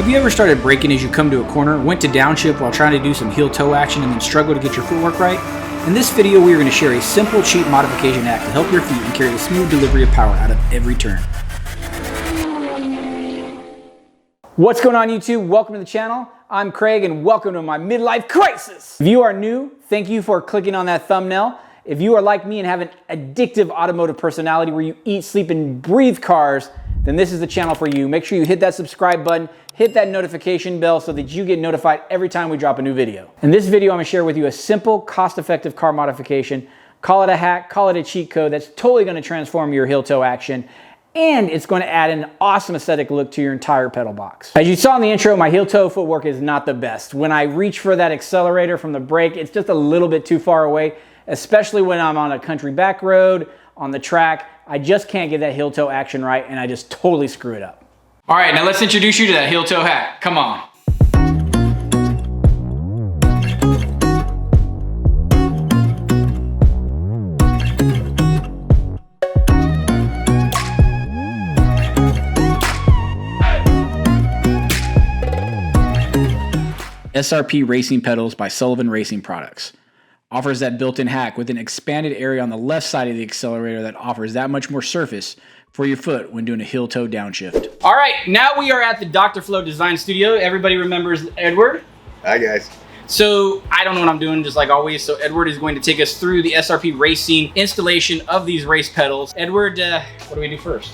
Have you ever started braking as you come to a corner, went to downshift while trying to do some heel-toe action and then struggled to get your footwork right? In this video, we are going to share a simple, cheap modification hack to help your feet and carry a smooth delivery of power out of every turn. What's going on, YouTube? Welcome to the channel. I'm Craig and welcome to my midlife crisis. If you are new, thank you for clicking on that thumbnail. If you are like me and have an addictive automotive personality where you eat, sleep, and breathe cars, then this is the channel for you. Make sure you hit that subscribe button, hit that notification bell so that you get notified every time we drop a new video. In this video, I'm gonna share with you a simple, cost-effective car modification. Call it a hack, call it a cheat code that's totally gonna transform your heel-toe action, and it's gonna add an awesome aesthetic look to your entire pedal box. As you saw in the intro, my heel-toe footwork is not the best. When I reach for that accelerator from the brake, it's just a little bit too far away, especially when I'm on a country back road, on the track. I just can't get that heel-toe action right, and I just totally screw it up. All right, now let's introduce you to that heel-toe hack. Come on. SRP Racing Pedals by Sullivan Racing Products offers that built-in hack with an expanded area on the left side of the accelerator that offers that much more surface for your foot when doing a heel-toe downshift. All right, now we are at the Dr. Flo Design Studio. Everybody remembers Edward? Hi, guys. So I don't know what I'm doing, just like always. So Edward is going to take us through the SRP Racing installation of these race pedals. Edward, what do we do first?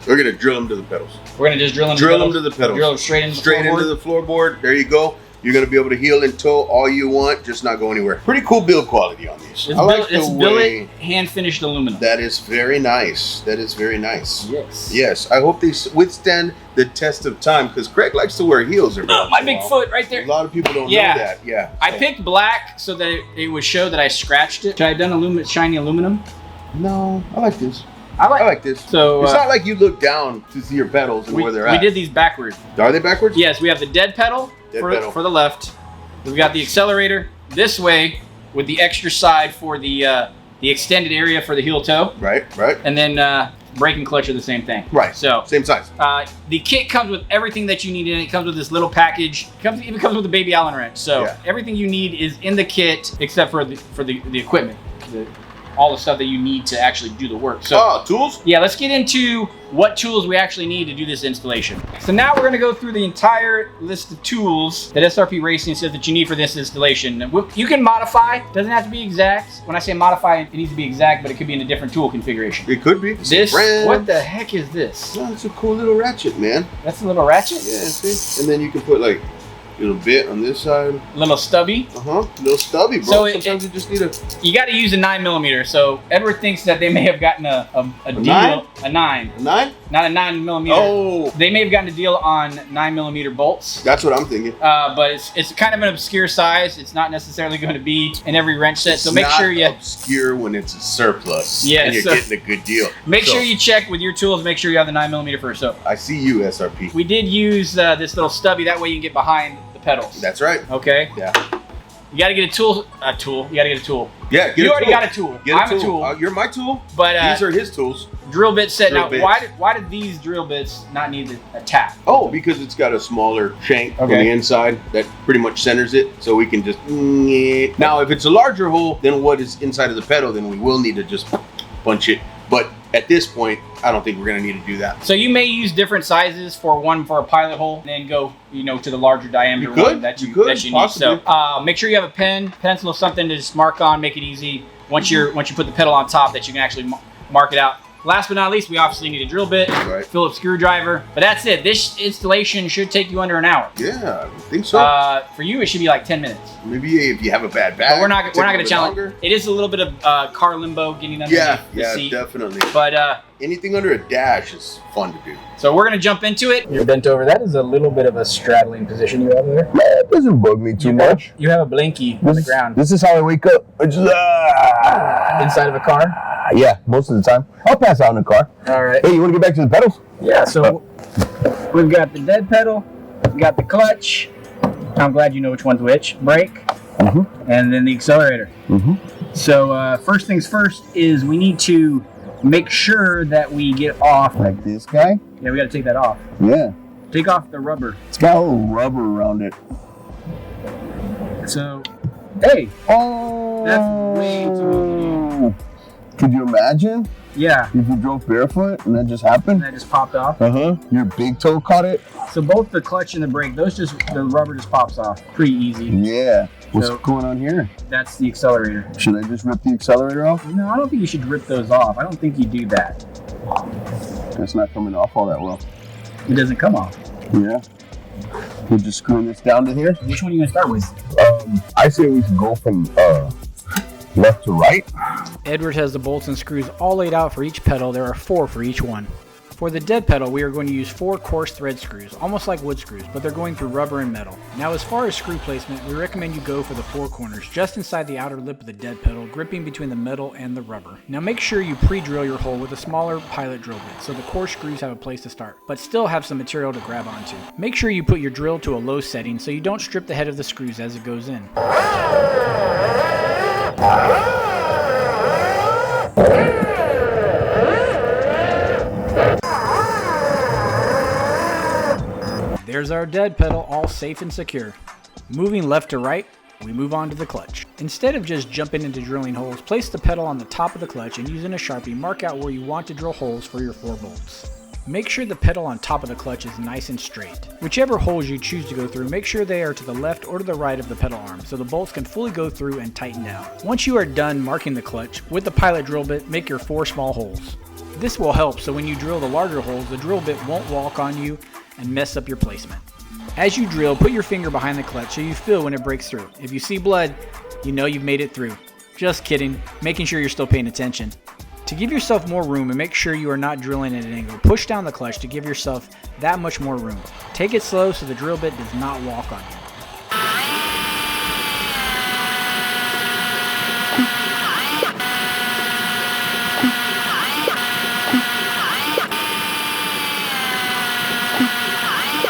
We're gonna drill them to the pedals. We're gonna just drill them to the pedals. Drill them straight into the floorboard? Into the floorboard. There you go. You're gonna be able to heel and toe all you want, just not go anywhere. Pretty cool build quality on these. It's billet hand-finished aluminum. That is very nice. That is very nice. Yes. Yes. I hope they withstand the test of time because Craig likes to wear heels. My big foot right there. A lot of people don't know that. Yeah. I picked black so that it would show that I scratched it. Should I have done shiny aluminum? No, I like this. I like this. So it's not like you look down to see your pedals and where they're at. We did these backwards. Are they backwards? Yes, we have the dead pedal for the left. We've got the accelerator this way with the extra side for the extended area for the heel toe. Right. And then brake and clutch are the same thing. Right. So same size. The kit comes with everything that you need in it. It comes with this little package. It even comes with a baby Allen wrench. So everything you need is in the kit except for the equipment. All the stuff that you need to actually do the work. So, tools? Yeah, let's get into what tools we actually need to do this installation. So now we're gonna go through the entire list of tools that SRP Racing says that you need for this installation. You can modify, doesn't have to be exact. When I say modify, it needs to be exact, but it could be in a different tool configuration. It could be. What the heck is this? Oh, it's a cool little ratchet, man. That's a little ratchet? Yeah, see? And then you can put like a little bit on this side. Little stubby? Little stubby, bro. So sometimes you just need You gotta use a 9mm. So Edward thinks that they may have gotten a deal. 9? A 9. A 9? Not a 9mm. Oh. They may have gotten a deal on 9mm bolts. That's what I'm thinking. But it's kind of an obscure size. It's not necessarily going to be in every wrench set. So make sure you obscure when it's a surplus. Yeah, and you're getting a good deal. Make sure you check with your tools. Make sure you have the 9mm first. So I see you, SRP. We did use this little stubby. That way you can get behind the pedals. That's right. Okay. Yeah. You got to get a tool. You got to get a tool. Yeah. You already got a tool. I'm a tool. You're my tool. But these are his tools. Drill bit set. Now, why did these drill bits not need a tap? Oh, because it's got a smaller shank on the inside that pretty much centers it, so we can just. Now, if it's a larger hole than what is inside of the pedal, then we will need to just punch it. But at this point, I don't think we're going to need to do that. So you may use different sizes for a pilot hole, and then go, to the larger diameter one that you need. So make sure you have a pen, pencil, or something to just mark on, make it easy. Once you put the pedal on top, that you can actually mark it out. Last but not least, we obviously need a drill bit, Phillips screwdriver. But that's it. This installation should take you under an hour. Yeah, I think so. For you, it should be like 10 minutes. Maybe if you have a bad back. But we're not going to challenge. It is a little bit of car limbo getting underneath the seat. Yeah, definitely. But anything under a dash is fun to do. So we're going to jump into it. You're bent over. That is a little bit of a straddling position you have there. Yeah, it doesn't bug me too much. You have a blinky on the ground. This is how I wake up. Inside of a car? Yeah, most of the time. I'll pass out in the car. All right. Hey, you want to get back to the pedals? Yeah, so we've got the dead pedal, we've got the clutch. I'm glad you know which one's which. Brake, and then the accelerator. So first things first is we need to make sure that we get off. Like this guy? Yeah, we got to take that off. Yeah. Take off the rubber. It's got a little rubber around it. So, hey. Oh. That's way too easy. Could you imagine? Yeah. If you drove barefoot and that just happened? And that just popped off. Your big toe caught it? So both the clutch and the brake, the rubber just pops off. Pretty easy. Yeah. What's going on here? That's the accelerator. Should I just rip the accelerator off? No, I don't think you should rip those off. I don't think you do that. It's not coming off all that well. It doesn't come off. Yeah. We'll just screw this down to here. Which one are you gonna start with? I say we should go from left to right. Edward has the bolts and screws all laid out for each pedal. There are 4 for each one. For the dead pedal, we are going to use 4 coarse thread screws, almost like wood screws, but they're going through rubber and metal. Now, as far as screw placement, we recommend you go for the 4 corners, just inside the outer lip of the dead pedal, gripping between the metal and the rubber. Now make sure you pre-drill your hole with a smaller pilot drill bit, so the coarse screws have a place to start, but still have some material to grab onto. Make sure you put your drill to a low setting so you don't strip the head of the screws as it goes in. There's our dead pedal, all safe and secure. Moving left to right, we move on to the clutch. Instead of just jumping into drilling holes, place the pedal on the top of the clutch and using a Sharpie, mark out where you want to drill holes for your 4 bolts. Make sure the pedal on top of the clutch is nice and straight. Whichever holes you choose to go through, make sure they are to the left or to the right of the pedal arm so the bolts can fully go through and tighten down. Once you are done marking the clutch, with the pilot drill bit, make your 4 small holes. This will help so when you drill the larger holes, the drill bit won't walk on you and mess up your placement. As you drill, put your finger behind the clutch so you feel when it breaks through. If you see blood, you know you've made it through. Just kidding, making sure you're still paying attention. To give yourself more room and make sure you are not drilling at an angle, push down the clutch to give yourself that much more room. Take it slow so the drill bit does not walk on you.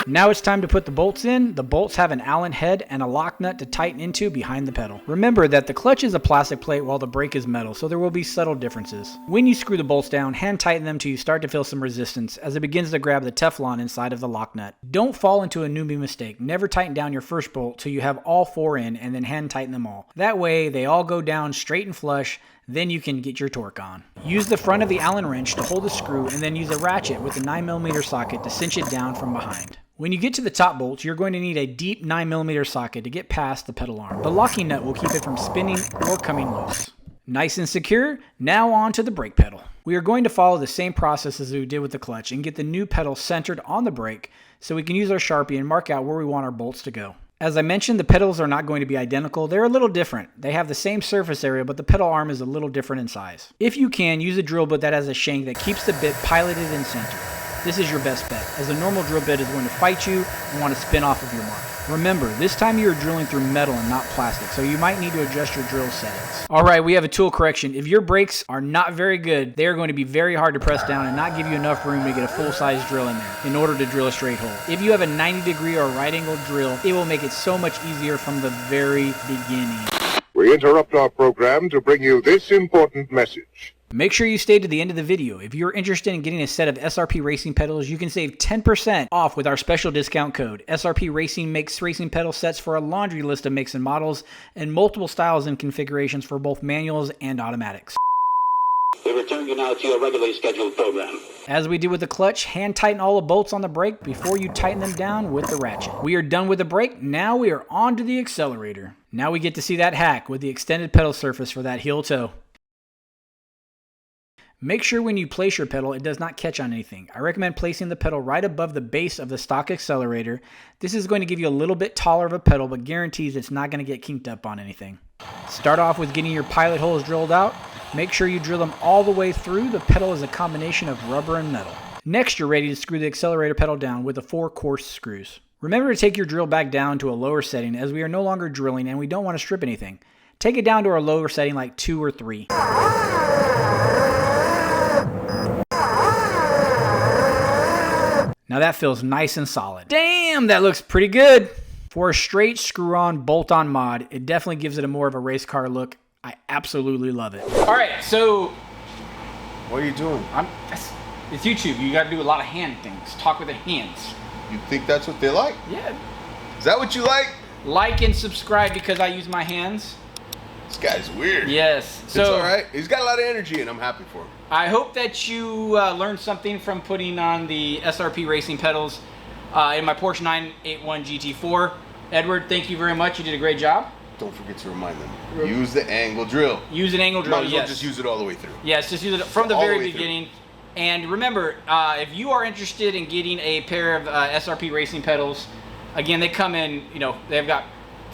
Now it's time to put the bolts in. The bolts have an Allen head and a lock nut to tighten into behind the pedal. Remember that the clutch is a plastic plate while the brake is metal, so there will be subtle differences. When you screw the bolts down, hand tighten them till you start to feel some resistance as it begins to grab the Teflon inside of the lock nut. Don't fall into a newbie mistake. Never tighten down your first bolt till you have all 4 in and then hand tighten them all. That way they all go down straight and flush. Then you can get your torque on. Use the front of the Allen wrench to hold the screw and then use a ratchet with a 9mm socket to cinch it down from behind. When you get to the top bolts, you're going to need a deep 9mm socket to get past the pedal arm. The locking nut will keep it from spinning or coming loose. Nice and secure, now on to the brake pedal. We are going to follow the same process as we did with the clutch and get the new pedal centered on the brake so we can use our Sharpie and mark out where we want our bolts to go. As I mentioned, the pedals are not going to be identical. They're a little different. They have the same surface area, but the pedal arm is a little different in size. If you can, use a drill bit that has a shank that keeps the bit piloted and centered. This is your best bet, as a normal drill bit is going to fight you and want to spin off of your mark. Remember, this time you are drilling through metal and not plastic, so you might need to adjust your drill settings. Alright, we have a tool correction. If your brakes are not very good, they are going to be very hard to press down and not give you enough room to get a full-size drill in there in order to drill a straight hole. If you have a 90-degree or right-angle drill, it will make it so much easier from the very beginning. We interrupt our program to bring you this important message. Make sure you stay to the end of the video. If you're interested in getting a set of SRP Racing Pedals, you can save 10% off with our special discount code. SRP Racing makes racing pedal sets for a laundry list of makes and models and multiple styles and configurations for both manuals and automatics. We return you now to your regularly scheduled program. As we did with the clutch, hand tighten all the bolts on the brake before you tighten them down with the ratchet. We are done with the brake. Now we are on to the accelerator. Now we get to see that hack with the extended pedal surface for that heel toe. Make sure when you place your pedal, it does not catch on anything. I recommend placing the pedal right above the base of the stock accelerator. This is going to give you a little bit taller of a pedal, but guarantees it's not going to get kinked up on anything. Start off with getting your pilot holes drilled out. Make sure you drill them all the way through. The pedal is a combination of rubber and metal. Next, you're ready to screw the accelerator pedal down with the 4 coarse screws. Remember to take your drill back down to a lower setting as we are no longer drilling and we don't want to strip anything. Take it down to a lower setting like 2 or 3. Now that feels nice and solid. Damn, that looks pretty good. For a straight screw-on, bolt-on mod, it definitely gives it a more of a race car look. I absolutely love it. All right, so... What are you doing? It's YouTube. You got to do a lot of hand things. Talk with the hands. You think that's what they like? Yeah. Is that what you like? Like and subscribe because I use my hands. This guy's weird. Yes. So it's all right. He's got a lot of energy, and I'm happy for him. I hope that you learned something from putting on the SRP Racing Pedals in my Porsche 981 GT4. Edward, thank you very much. You did a great job. Don't forget to remind them. Use the angle drill. Use an angle drill, Might as well yes. just use it all the way through. Yes, just use it from the All the very way through. beginning. And remember, if you are interested in getting a pair of SRP Racing Pedals, again, they come in, you know, they've got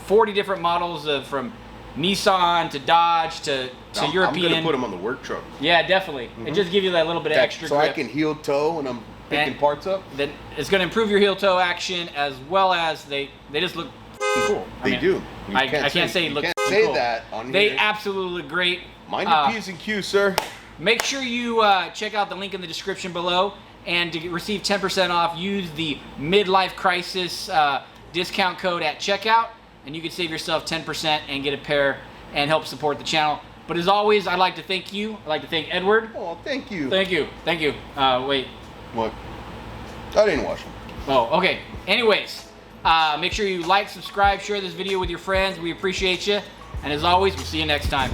40 different models from Nissan to Dodge to European. I'm going to put them on the work truck. Yeah, definitely. It just gives you that little bit of extra so grip. I can heel toe when I'm picking parts up. Then it's going to improve your heel toe action, as well as they just look cool. They do. You I can't say look can't cool. say that on They here. absolutely look great. Mind your P's and Q's, sir. Make sure you check out the link in the description below, and to receive 10% off, use the Midlife Crisis discount code at checkout, and you can save yourself 10% and get a pair and help support the channel. But as always, I'd like to thank you. I'd like to thank Edward. Oh, thank you. Thank you. Thank you. Wait. What? I didn't wash them. Oh, okay. Anyways, make sure you like, subscribe, share this video with your friends. We appreciate you. And as always, we'll see you next time.